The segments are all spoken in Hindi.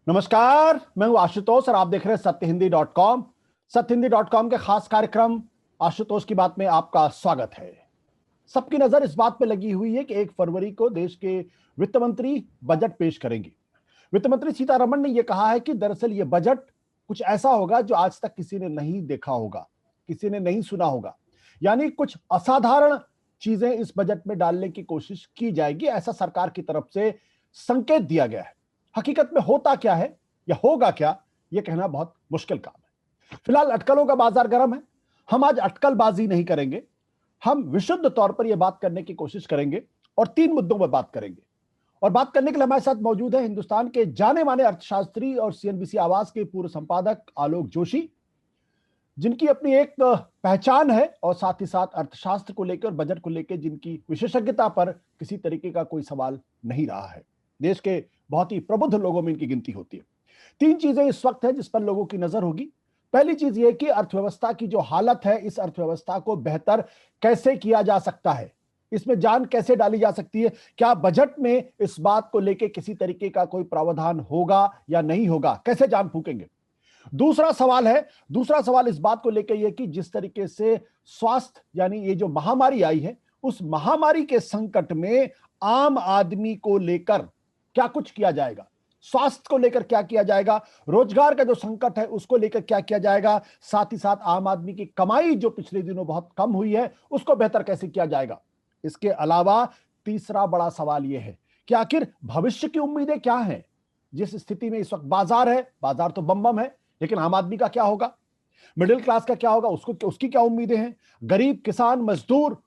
नमस्कार, मैं हूं आशुतोष और आप देख रहे हैं सत्यहिंदी.com। सत्यहिंदी.com के खास कार्यक्रम आशुतोष की बात में आपका स्वागत है। सबकी नजर इस बात पे लगी हुई है कि 1 फरवरी को देश के वित्त मंत्री बजट पेश करेंगे। वित्त मंत्री सीतारमण ने यह कहा है कि दरअसल ये बजट कुछ ऐसा होगा जो आज तक किसी ने नहीं देखा होगा, किसी ने नहीं सुना होगा। यानी कुछ असाधारण चीजें इस बजट में डालने की कोशिश की जाएगी, ऐसा सरकार की तरफ से संकेत दिया गया है। हकीकत में होता क्या है या होगा क्या, यह कहना बहुत मुश्किल काम है। फिलहाल अटकलों का बाजार गर्म है। हम आज अटकलबाजी नहीं करेंगे, हम विशुद्ध तौर पर यह बात करने की कोशिश करेंगे और 3 मुद्दों पर बात करेंगे। और बात करने के लिए हमारे साथ मौजूद है हिंदुस्तान के जाने माने अर्थशास्त्री और सीएनबीसी आवाज के पूर्व संपादक आलोक जोशी, जिनकी अपनी एक पहचान है और साथ ही साथ अर्थशास्त्र को लेकर, बजट को लेकर जिनकी विशेषज्ञता पर किसी तरीके का कोई सवाल नहीं रहा है। देश के बहुत ही प्रबुद्ध लोगों में इनकी गिनती होती है। 3 चीजें इस वक्त है जिस पर लोगों की नजर होगी। पहली चीज यह कि अर्थव्यवस्था की जो हालत है, इस अर्थव्यवस्था को बेहतर कैसे किया जा सकता है, इसमें जान कैसे डाली जा सकती है। क्या बजट में इस बात को लेकर किसी तरीके का कोई प्रावधान होगा या नहीं होगा, कैसे जान फूकेंगे। दूसरा सवाल इस बात को लेकर यह कि जिस तरीके से स्वास्थ्य यानी ये जो महामारी आई है, उस महामारी के संकट में आम आदमी को लेकर क्या कुछ किया जाएगा, स्वास्थ्य को लेकर क्या किया जाएगा, रोजगार का जो संकट है उसको लेकर क्या किया जाएगा, साथ ही साथ आम आदमी की कमाई जो पिछले दिनों बहुत कम हुई है उसको बेहतर कैसे किया जाएगा। इसके अलावा तीसरा बड़ा सवाल यह है कि आखिर भविष्य की उम्मीदें क्या हैं। जिस स्थिति में इस वक्त बाजार है, बाजार तो बम है, लेकिन आम आदमी का क्या होगा, मिडिल क्लास का क्या होगा, उसकी क्या उम्मीदें हैं, गरीब किसान मजदूर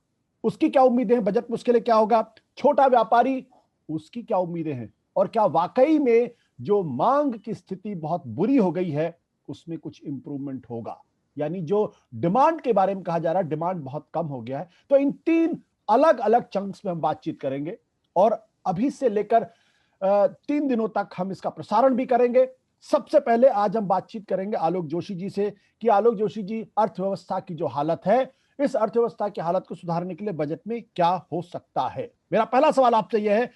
उसकी क्या उम्मीदें हैं, बजट में उसके लिए क्या होगा, छोटा व्यापारी उसकी क्या उम्मीदें हैं, और क्या वाकई में जो मांग की स्थिति बहुत बुरी हो गई है उसमें कुछ इंप्रूवमेंट होगा। यानी जो डिमांड के बारे में कहा जा रहा है, डिमांड बहुत कम हो गया है। तो इन 3 अलग अलग चंक्स में हम बातचीत करेंगे और अभी से लेकर 3 दिनों तक हम इसका प्रसारण भी करेंगे। सबसे पहले आज हम बातचीत करेंगे आलोक जोशी जी से कि आलोक जोशी जी, अर्थव्यवस्था की जो हालत है, इस अर्थव्यवस्था की हालत को सुधारने के लिए बजट में क्या हो सकता है। मेरा पहला सवाल आपसे यह है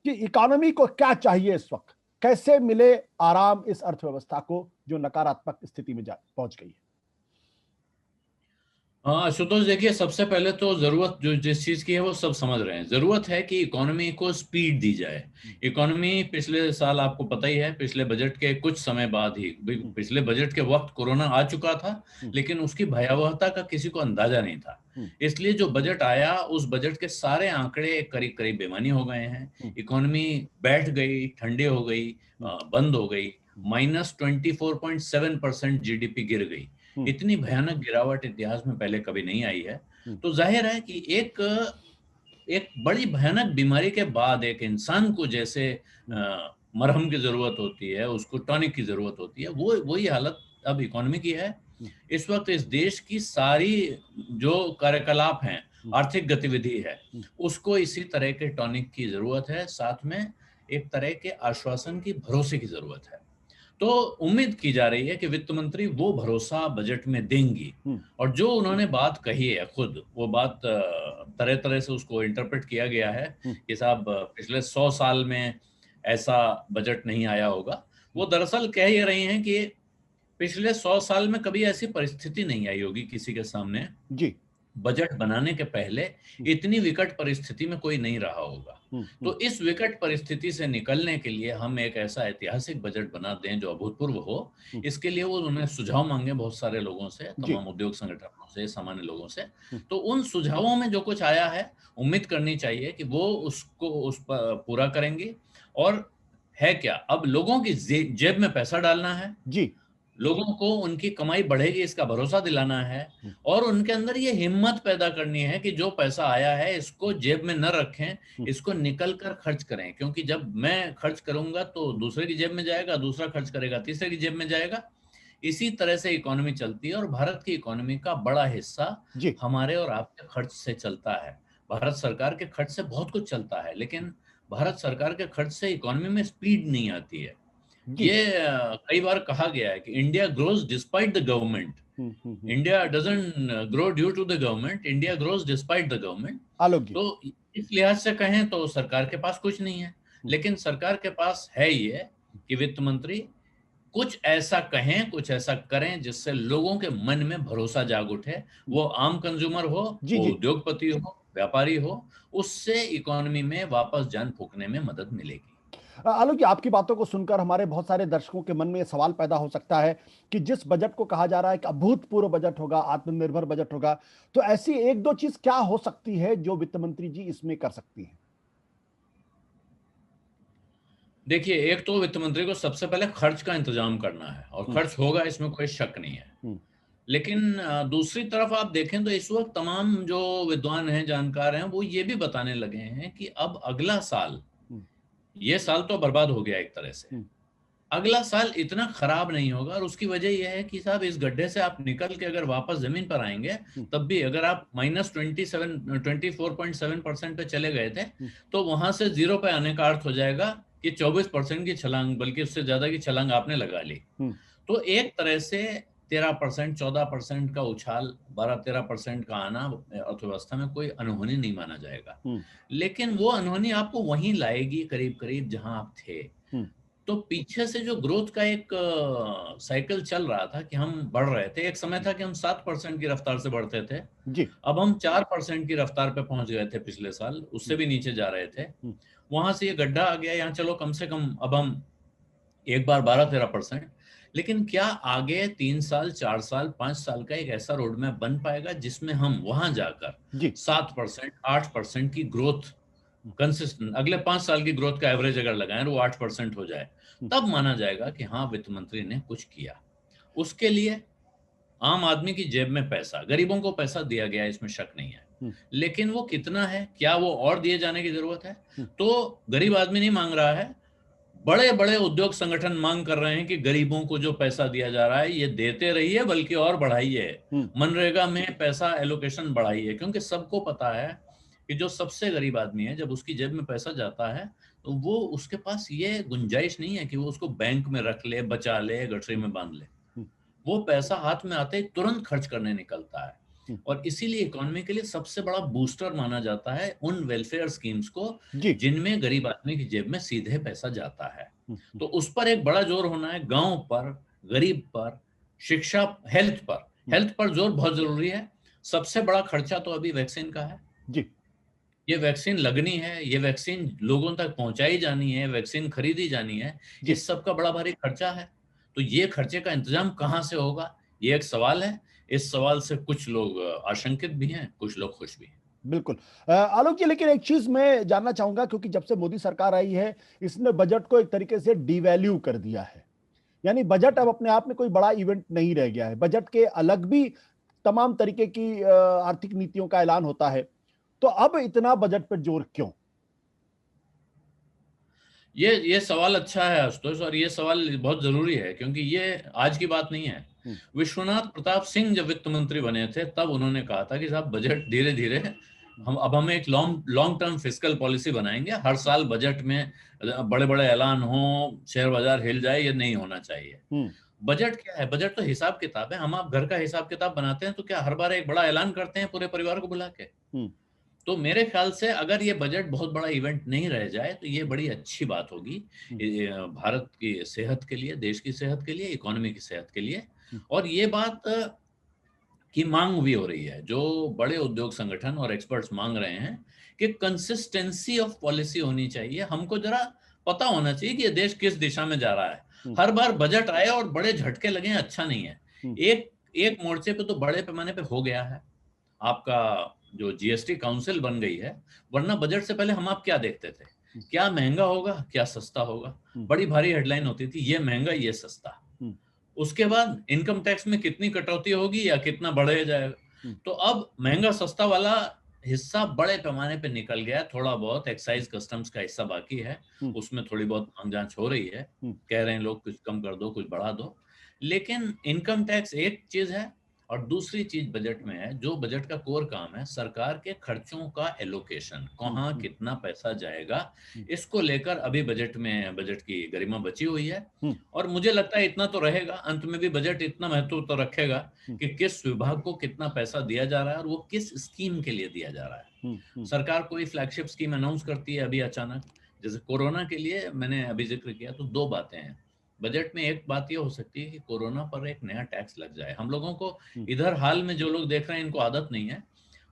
कि इकोनॉमी को क्या चाहिए इस वक्त, कैसे मिले आराम इस अर्थव्यवस्था को जो नकारात्मक स्थिति में पहुंच गई है। हाँ आशुतोष, देखिए सबसे पहले तो जरूरत जो जिस चीज की है वो सब समझ रहे हैं। जरूरत है कि इकोनॉमी को स्पीड दी जाए। इकोनॉमी पिछले साल आपको पता ही है, पिछले बजट के कुछ समय बाद ही, पिछले बजट के वक्त कोरोना आ चुका था, लेकिन उसकी भयावहता का किसी को अंदाजा नहीं था। इसलिए जो बजट आया, उस बजट के सारे आंकड़े करीब करीब बेमानी हो गए हैं। इकोनॉमी बैठ गई, ठंडी हो गई, बंद हो गई। -24.7% जीडीपी गिर गई। इतनी भयानक गिरावट इतिहास में पहले कभी नहीं आई है। तो जाहिर है कि एक बड़ी भयानक बीमारी के बाद एक इंसान को जैसे मरहम की जरूरत होती है, उसको टॉनिक की जरूरत होती है, वो वही हालत अब इकोनॉमी की है। इस वक्त इस देश की सारी जो कार्यकलाप हैं, आर्थिक गतिविधि है, उसको इसी तरह के टॉनिक की जरूरत है। साथ में एक तरह के आश्वासन की, भरोसे की जरूरत है। तो उम्मीद की जा रही है कि वित्त मंत्री वो भरोसा बजट में देंगी। और जो उन्होंने बात कही है खुद, वो बात तरह तरह से उसको इंटरप्रेट किया गया है कि साहब पिछले 100 साल में ऐसा बजट नहीं आया होगा। वो दरअसल कह ही रही हैं कि पिछले 100 साल में कभी ऐसी परिस्थिति नहीं आई होगी किसी के सामने जी, बजट बनाने के पहले इतनी विकट परिस्थिति में कोई नहीं रहा होगा। तो इस विकट परिस्थिति से निकलने के लिए हम एक ऐसा ऐतिहासिक बजट बना दें जो अभूतपूर्व हो। इसके लिए वो उन्होंने सुझाव मांगे बहुत सारे लोगों से, तमाम उद्योग संगठनों से, सामान्य लोगों से। तो उन सुझावों में जो कुछ आया है, उम्मीद करनी चाहिए कि वो उसको उस पर पूरा करेंगे। और है क्या, अब लोगों की जेब में पैसा डालना है जी, लोगों को उनकी कमाई बढ़ेगी इसका भरोसा दिलाना है, और उनके अंदर ये हिम्मत पैदा करनी है कि जो पैसा आया है इसको जेब में न रखें, इसको निकल कर खर्च करें। क्योंकि जब मैं खर्च करूंगा तो दूसरे की जेब में जाएगा, दूसरा खर्च करेगा, तीसरे की जेब में जाएगा। इसी तरह से इकोनॉमी चलती है और भारत की इकोनॉमी का बड़ा हिस्सा हमारे और आपके खर्च से चलता है। भारत सरकार के खर्च से बहुत कुछ चलता है, लेकिन भारत सरकार के खर्च से इकोनॉमी में स्पीड नहीं आती है। ये कई बार कहा गया है कि India grows despite the government, India doesn't grow due to the government, India grows despite the government. तो इस लिहाज से कहें तो सरकार के पास कुछ नहीं है, लेकिन सरकार के पास है ये कि वित्त मंत्री कुछ ऐसा कहें, कुछ ऐसा करें जिससे लोगों के मन में भरोसा जाग उठे। वो आम कंज्यूमर हो, जी वो जी। उद्योगपति हो, व्यापारी हो, उससे इकोनॉमी में वापस जान फूंकने में मदद मिलेगी। आलोक जी, आपकी बातों को सुनकर हमारे बहुत सारे दर्शकों के मन में ये सवाल पैदा हो सकता है कि जिस बजट को कहा जा रहा है कि अभूतपूर्व बजट होगा, आत्मनिर्भर बजट होगा, तो ऐसी एक दो चीज क्या हो सकती है जो वित्त मंत्री जी इसमें कर सकती हैं? देखिए, एक तो वित्त मंत्री को सबसे पहले खर्च का इंतजाम करना है, और हम्म। खर्च होगा, इसमें कोई शक नहीं है। हम्म। लेकिन दूसरी तरफ आप देखें तो इस वक्त तमाम जो विद्वान हैं, जानकार हैं, वो ये भी बताने लगे हैं कि अब अगला साल, हम्म। ये साल तो बर्बाद हो गया एक तरह से, हम्म। अगला साल इतना खराब नहीं होगा। और उसकी वजह यह है कि साहब, इस गड्ढे से आप निकल के अगर वापस जमीन पर आएंगे, हम्म। तब भी अगर आप -24.7% पे चले गए थे, हम्म। तो वहां से 0 पे आने का अर्थ हो जाएगा कि 24% की छलांग, बल्कि उससे ज्यादा की छलांग आपने लगा ली। हम्म। तो एक तरह से 13%, 14% का उछाल, 12-13% का आना अर्थव्यवस्था में कोई अनहोनी नहीं माना जाएगा। हम्म। लेकिन वो अनहोनी आपको वहीं लाएगी, करीब करीब जहां आप थे। हम्म। तो पीछे से जो ग्रोथ का एक साइकिल चल रहा था कि हम बढ़ रहे थे, एक समय था कि हम 7% की रफ्तार से बढ़ते थे, जी। अब हम 4% की रफ्तार पे पहुंच गए थे पिछले साल, उससे हम्म। भी नीचे जा रहे थे। हम्म। वहां से ये गड्ढा आ गया, यहाँ चलो कम से कम अब हम एक बार 12-13%। लेकिन क्या आगे 3 साल, 4 साल, 5 साल का एक ऐसा रोड मैप बन पाएगा जिसमें हम वहां जाकर जी। 7%, 8% की ग्रोथ हम्म। कंसिस्टेंट, अगले 5 साल की ग्रोथ का एवरेज अगर लगाएं, वो 8% हो जाए, हम्म। तब माना जाएगा कि हाँ, वित्त मंत्री ने कुछ किया। उसके लिए आम आदमी की जेब में पैसा, गरीबों को पैसा दिया गया, इसमें शक नहीं है। हम्म। लेकिन वो कितना है, क्या वो और दिए जाने की जरूरत है? हम्म। तो गरीब आदमी नहीं मांग रहा है, बड़े बड़े उद्योग संगठन मांग कर रहे हैं कि गरीबों को जो पैसा दिया जा रहा है, ये देते रहिए, बल्कि और बढ़ाइए। हम्म। मनरेगा में पैसा एलोकेशन बढ़ाइए, क्योंकि सबको पता है कि जो सबसे गरीब आदमी है, जब उसकी जेब में पैसा जाता है, तो वो, उसके पास ये गुंजाइश नहीं है कि वो उसको बैंक में रख ले, बचा ले, गठरी में बांध ले। हम्म। वो पैसा हाथ में आते ही तुरंत खर्च करने निकलता है। हम्म। और इसीलिए इकोनॉमी के लिए सबसे बड़ा बूस्टर माना जाता है उन वेलफेयर स्कीम्स को जी। जिनमें गरीब आदमी की जेब में सीधे पैसा जाता है। हम्म। तो उस पर एक बड़ा जोर होना है, गांव पर, गरीब पर, शिक्षा, हेल्थ पर। हम्म। हेल्थ पर जोर बहुत जरूरी है। सबसे बड़ा खर्चा तो अभी वैक्सीन का है। जी। ये वैक्सीन लगनी है, ये वैक्सीन लोगों तक पहुंचाई जानी है, वैक्सीन खरीदी जानी है, जी। इस सब का बड़ा भारी खर्चा है। तो ये खर्चे का इंतजाम कहाँ से होगा, ये एक सवाल है। इस सवाल से कुछ लोग आशंकित भी हैं, कुछ लोग खुश भी हैं। बिल्कुल। आलोक जी, लेकिन एक चीज मैं जानना चाहूंगा, क्योंकि जब से मोदी सरकार आई है, इसने बजट को एक तरीके से डिवैल्यू कर दिया है। यानी बजट अब अपने आप में कोई बड़ा इवेंट नहीं रह गया है। बजट के अलग भी तमाम तरीके की आर्थिक नीतियों का ऐलान होता है। तो अब इतना बजट पर जोर क्यों? ये सवाल अच्छा है आशुतोष, और ये सवाल बहुत जरूरी है, क्योंकि ये आज की बात नहीं है। हम्म। विश्वनाथ प्रताप सिंह जब वित्त मंत्री बने थे, तब उन्होंने कहा था कि साहब, बजट धीरे धीरे हम एक long long term fiscal policy बनाएंगे। हर साल बजट में बड़े बड़े ऐलान हो, शेयर बाजार हिल जाए, ये नहीं होना चाहिए। हम्म। बजट क्या है? बजट तो हिसाब किताब है। हम आप घर का हिसाब किताब बनाते हैं, तो क्या हर बार एक बड़ा ऐलान करते हैं पूरे परिवार को बुला के? हम्म। तो मेरे ख्याल से अगर ये बजट बहुत बड़ा इवेंट नहीं रह जाए, तो ये बड़ी अच्छी बात होगी हम्म। भारत की सेहत के लिए, देश की सेहत के लिए, इकोनॉमी की सेहत के लिए। हम्म। और ये बात की मांग भी हो रही है, जो बड़े उद्योग संगठन और एक्सपर्ट्स मांग रहे हैं कि कंसिस्टेंसी ऑफ पॉलिसी होनी चाहिए। हमको जरा पता होना चाहिए कि ये देश किस दिशा में जा रहा है। हम्म। हर बार बजट आए और बड़े झटके लगे, अच्छा नहीं है। हम्म। एक एक मोर्चे पे तो बड़े पैमाने पे हो गया है, आपका जो जीएसटी काउंसिल बन गई है। वरना बजट से पहले हम आप क्या देखते थे? हम्म। क्या महंगा होगा, क्या सस्ता होगा? हम्म। बड़ी भारी हेडलाइन होती थी, ये महंगा, ये सस्ता। हम्म। उसके बाद इनकम टैक्स में कितनी कटौती होगी या कितना बढ़े जाएगा। हम्म। तो अब महंगा सस्ता वाला हिस्सा बड़े पैमाने पे निकल गया। थोड़ा बहुत एक्साइज कस्टम्स का हिस्सा बाकी है, हम्म। उसमें थोड़ी बहुत मांग जांच हो रही है। हम्म। कह रहे हैं लोग, कुछ कम कर दो, कुछ बढ़ा दो। लेकिन इनकम टैक्स एक चीज है, और दूसरी चीज बजट में है, जो बजट का कोर काम है, सरकार के खर्चों का एलोकेशन, कहाँ हम्म। कितना पैसा जाएगा। हम्म। इसको लेकर अभी बजट में, बजट की गरिमा बची हुई है। हम्म। और मुझे लगता है इतना तो रहेगा, अंत में भी बजट इतना महत्व तो रखेगा हम्म। कि किस विभाग को कितना पैसा दिया जा रहा है और वो किस स्कीम के लिए दिया जा रहा है। हम्म। सरकार कोई फ्लैगशिप स्कीम अनाउंस करती है अभी अचानक, जैसे कोरोना के लिए मैंने अभी जिक्र किया, तो दो बातें हैं। बजट में एक बात ये हो सकती है कि कोरोना पर एक नया टैक्स लग जाए। हम लोगों को इधर हाल में जो लोग देख रहे हैं इनको आदत नहीं है,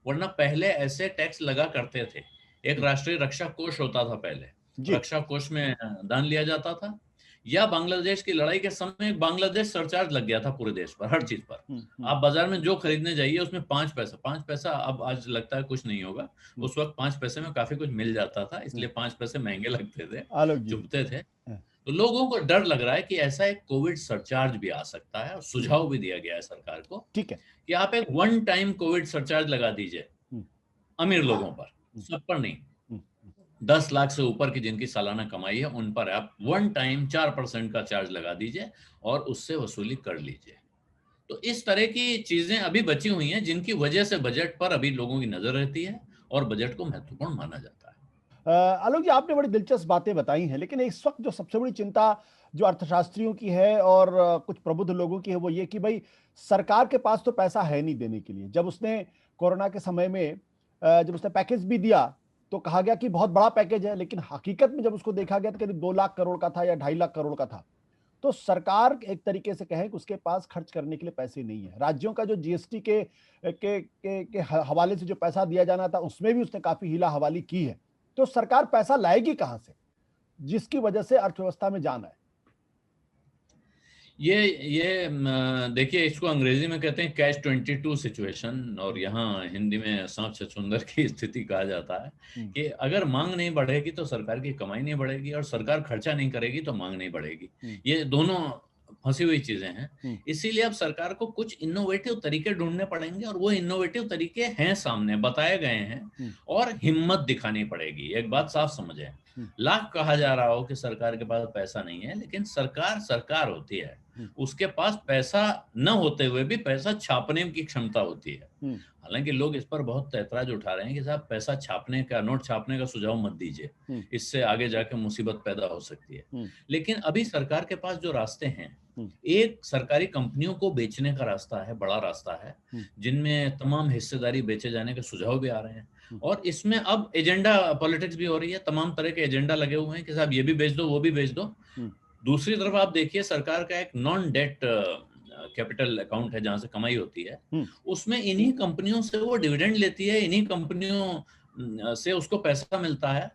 वरना पहले ऐसे टैक्स लगा करते थे। एक राष्ट्रीय रक्षा कोष होता था पहले, रक्षा कोष में दान लिया जाता था, या बांग्लादेश की लड़ाई के समय बांग्लादेश सरचार्ज लग गया था पूरे देश पर, हर चीज पर। आप बाजार में जो खरीदने जाइए उसमें 5 पैसा, अब आज लगता है कुछ नहीं होगा, उस वक्त 5 पैसे में काफी कुछ मिल जाता था, इसलिए 5 पैसे महंगे लगते थे, चुभते थे। तो लोगों को डर लग रहा है कि ऐसा एक कोविड सरचार्ज भी आ सकता है, और सुझाव भी दिया गया है सरकार को, ठीक है, कि आप एक वन टाइम कोविड सरचार्ज लगा दीजिए अमीर लोगों पर, सब पर नहीं। 10 लाख से ऊपर की जिनकी सालाना कमाई है उन पर आप वन टाइम 4% का चार्ज लगा दीजिए और उससे वसूली कर लीजिए। तो इस तरह की चीजें अभी बची हुई हैं जिनकी वजह से बजट पर अभी लोगों की नजर रहती है और बजट को महत्वपूर्ण माना जाता है। आलोक जी, आपने बड़ी दिलचस्प बातें बताई हैं, लेकिन इस वक्त जो सबसे बड़ी चिंता जो अर्थशास्त्रियों की है और कुछ प्रबुद्ध लोगों की है वो ये कि भाई सरकार के पास तो पैसा है नहीं देने के लिए। जब उसने कोरोना के समय में जब उसने पैकेज भी दिया तो कहा गया कि बहुत बड़ा पैकेज है, लेकिन हकीकत में जब उसको देखा गया तो करीब 2 लाख करोड़ का था या 2.5 लाख करोड़ का था। तो सरकार एक तरीके से कहें कि उसके पास खर्च करने के लिए पैसे नहीं है। राज्यों का जो जीएसटी के हवाले से जो पैसा दिया जाना था उसमें भी उसने काफी हीला हवाली की है। तो सरकार पैसा लाएगी कहां से, जिसकी वजह से अर्थव्यवस्था में जान आए? ये देखिए, इसको अंग्रेजी में कहते हैं कैच 22 सिचुएशन, और यहाँ हिंदी में सांप छछूंदर की स्थिति कहा जाता है कि अगर मांग नहीं बढ़ेगी तो सरकार की कमाई नहीं बढ़ेगी, और सरकार खर्चा नहीं करेगी तो मांग नहीं बढ़ेगी। ये दोनों फंसी हुई चीजें हैं। इसीलिए अब सरकार को कुछ इनोवेटिव तरीके ढूंढने पड़ेंगे, और वो इनोवेटिव तरीके हैं, सामने बताए गए हैं, और हिम्मत दिखानी पड़ेगी। एक बात साफ समझे, लाख कहा जा रहा हो कि सरकार के पास पैसा नहीं है, लेकिन सरकार सरकार होती है, उसके पास पैसा न होते हुए भी पैसा छापने की क्षमता होती है। हालांकि लोग इस पर बहुत ऐतराज उठा रहे हैं कि साहब पैसा छापने का, नोट छापने का सुझाव मत दीजिए, इससे आगे जाके मुसीबत पैदा हो सकती है। लेकिन अभी सरकार के पास जो रास्ते हैं, एक सरकारी कंपनियों को बेचने का रास्ता है, बड़ा रास्ता है, जिनमें तमाम हिस्सेदारी बेचे जाने के सुझाव भी आ रहे हैं, और इसमें अब एजेंडा पॉलिटिक्स भी हो रही है, तमाम तरह के एजेंडा लगे हुए हैं कि साहब ये भी बेच दो, वो भी बेच दो। दूसरी तरफ आप देखिए, सरकार का एक नॉन डेट कैपिटल अकाउंट है जहां से कमाई होती है, उसमें इन्हीं कंपनियों से वो डिविडेंड लेती है, इन्हीं कंपनियों से उसको पैसा मिलता है।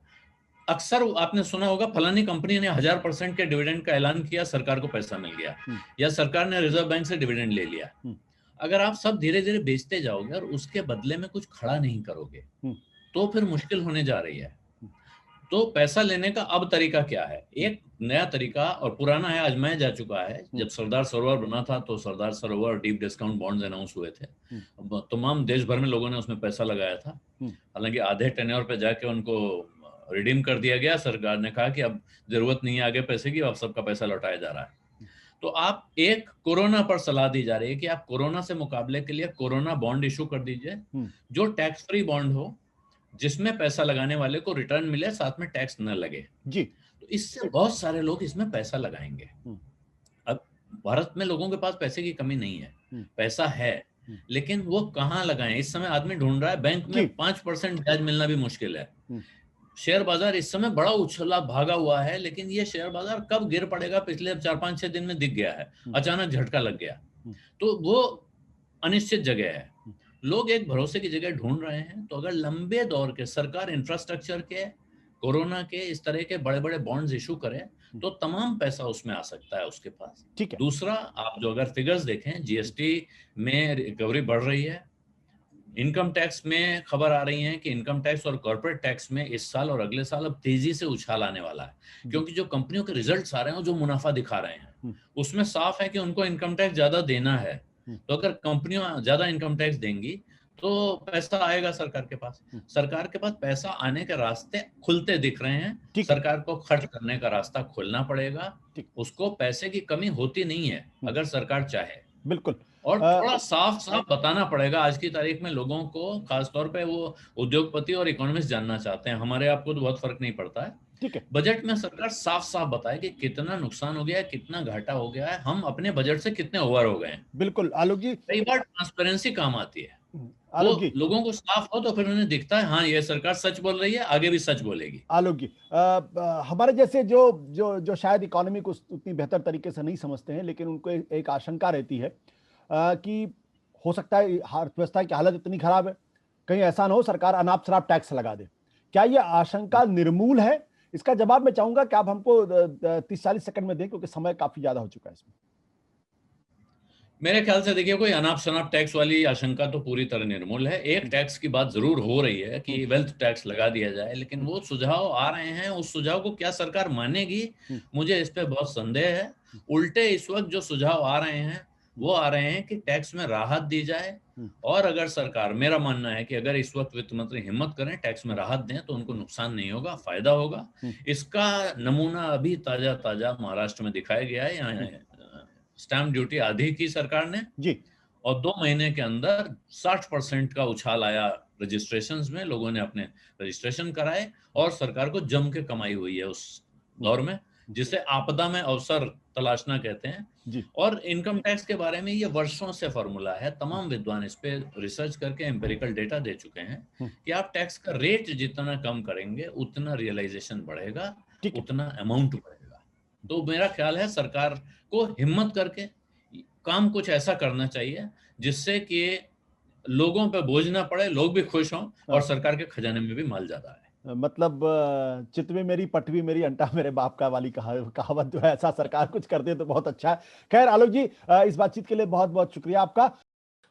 अक्सर आपने सुना होगा फलानी कंपनी ने 1000% के डिविडेंड का ऐलान किया, सरकार को पैसा मिल गया, या सरकार ने रिजर्व बैंक से डिविडेंड ले लिया। अगर आप सब धीरे धीरे बेचते जाओगे और उसके बदले में कुछ खड़ा नहीं करोगे तो फिर मुश्किल होने जा रही है। तो पैसा लेने का अब तरीका क्या है? एक नया तरीका, और पुराना है, आजमाया जा चुका है। जब सरदार सरोवर बना था तो Sardar Sarovar deep discount bonds announce हुए थे, तमाम देश भर में लोगों ने उसमें पैसा लगाया था। हालांकि आधे टेन्योर पे जाके उनको रिडीम कर दिया गया, सरकार ने कहा कि अब जरूरत नहीं है आगे पैसे की, अब सबका पैसा लौटाया जा रहा है। तो आप एक कोरोना पर सलाह दी जा रही है कि आप कोरोना से मुकाबले के लिए कोरोना बॉन्ड इशू कर दीजिए, जो टैक्स फ्री बॉन्ड हो, जिसमें पैसा लगाने वाले को रिटर्न मिले, साथ में टैक्स न लगे जी। तो इससे बहुत सारे लोग इसमें पैसा लगाएंगे। अब भारत में लोगों के पास पैसे की कमी नहीं है, पैसा है, लेकिन वो कहाँ लगाएं? इस समय आदमी ढूंढ रहा है, बैंक में 5% ब्याज मिलना भी मुश्किल है। शेयर बाजार इस समय बड़ा उछला भागा हुआ है, लेकिन ये शेयर बाजार कब गिर पड़ेगा पिछले 4-5-6 दिन में दिख गया है, अचानक झटका लग गया, तो वो अनिश्चित जगह है। लोग एक भरोसे की जगह ढूंढ रहे हैं। तो अगर लंबे दौर के सरकार इंफ्रास्ट्रक्चर के, कोरोना के इस तरह के बड़े बड़े बॉन्ड्स इशू करे तो तमाम पैसा उसमें आ सकता है उसके पास। ठीक है। दूसरा, आप जो अगर फिगर्स देखें, जीएसटी में रिकवरी बढ़ रही है, इनकम टैक्स में खबर आ रही है कि इनकम टैक्स और कॉर्पोरेट टैक्स में इस साल और अगले साल अब तेजी से उछाल आने वाला है, क्योंकि जो कंपनियों के रिजल्ट्स आ रहे हैं, जो मुनाफा दिखा रहे हैं, उसमें साफ है कि उनको इनकम टैक्स ज्यादा देना है। तो अगर कंपनियां ज्यादा इनकम टैक्स देंगी तो पैसा आएगा सरकार के पास। सरकार के पास पैसा आने के रास्ते खुलते दिख रहे हैं। सरकार को खर्च करने का रास्ता खोलना पड़ेगा। उसको पैसे की कमी होती नहीं है अगर सरकार चाहे। बिल्कुल। और थोड़ा साफ साफ बताना पड़ेगा आज की तारीख में लोगों को, खासतौर पे वो उद्योगपति और इकोनॉमिस्ट जानना चाहते हैं। हमारे आपको तो बहुत फर्क नहीं पड़ता है। ठीक है। बजट में सरकार साफ साफ बताए कि कितना नुकसान हो गया है, कितना घाटा हो गया है, हम अपने बजट से कितने ओवर हो गए हैं। बिल्कुल आलोक जी, कई बार ट्रांसपेरेंसी काम आती है। आलोक जी, लोगों को साफ हो तो फिर उन्हें दिखता है हाँ ये सरकार सच बोल रही है, आगे भी सच बोलेगी। आलोक जी, हमारे जैसे जो जो जो शायद इकोनॉमी को उतनी बेहतर तरीके से नहीं समझते हैं, लेकिन उनको एक आशंका रहती है कि हो सकता है अर्थव्यवस्था की हालत इतनी खराब है, कहीं ऐसा ना हो सरकार अनाप शराब टैक्स लगा दे। क्या ये आशंका निर्मूल है? इसका जवाब मैं चाहूंगा कि आप हमको 30-40 सेकंड में दें, क्योंकि समय काफी ज्यादा हो चुका है इसमें। मेरे ख्याल से देखिए, कोई अनाप शनाप टैक्स वाली आशंका तो पूरी तरह निर्मूल है। एक टैक्स की बात जरूर हो रही है कि वेल्थ टैक्स लगा दिया जाए, लेकिन वो सुझाव आ रहे हैं, उस सुझाव को क्या सरकार मानेगी, मुझे इस पे बहुत संदेह है। उल्टे इस वक्त जो सुझाव आ रहे हैं वो आ रहे हैं कि टैक्स में राहत दी जाए, और अगर सरकार, मेरा मानना है कि अगर इस वक्त वित्त मंत्री हिम्मत करें, टैक्स में राहत दें, तो उनको नुकसान नहीं होगा, फायदा होगा। इसका नमूना अभी ताजा ताजा महाराष्ट्र में दिखाया गया है। यहाँ स्टैंप ड्यूटी आधी की सरकार ने जी, और 2 महीने के अंदर 60% का उछाल आया रजिस्ट्रेशंस में। लोगों ने अपने रजिस्ट्रेशन कराए और सरकार को जम के कमाई हुई है उस दौर में, जिसे आपदा में अवसर तलाशना कहते हैं। जी, और इनकम टैक्स के बारे में ये वर्षों से फॉर्मूला है, तमाम विद्वान इस पे रिसर्च करके एम्पिरिकल डेटा दे चुके हैं कि आप टैक्स का रेट जितना कम करेंगे उतना रियलाइजेशन बढ़ेगा, ठीक है। उतना अमाउंट बढ़ेगा। तो मेरा ख्याल है सरकार को हिम्मत करके काम कुछ ऐसा करना चाहिए जिससे कि लोगों पे बोझ ना पड़े, लोग भी खुश हों और सरकार के खजाने में भी माल ज्यादा आए। मतलब चितवी मेरी पटवी मेरी अंटा मेरे बाप का वाली कहावत जो है, ऐसा सरकार कुछ कर दे तो बहुत अच्छा है। खैर आलोक जी, इस बातचीत के लिए बहुत बहुत शुक्रिया आपका।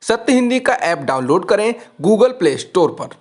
सत्य हिंदी का ऐप डाउनलोड करें गूगल प्ले स्टोर पर।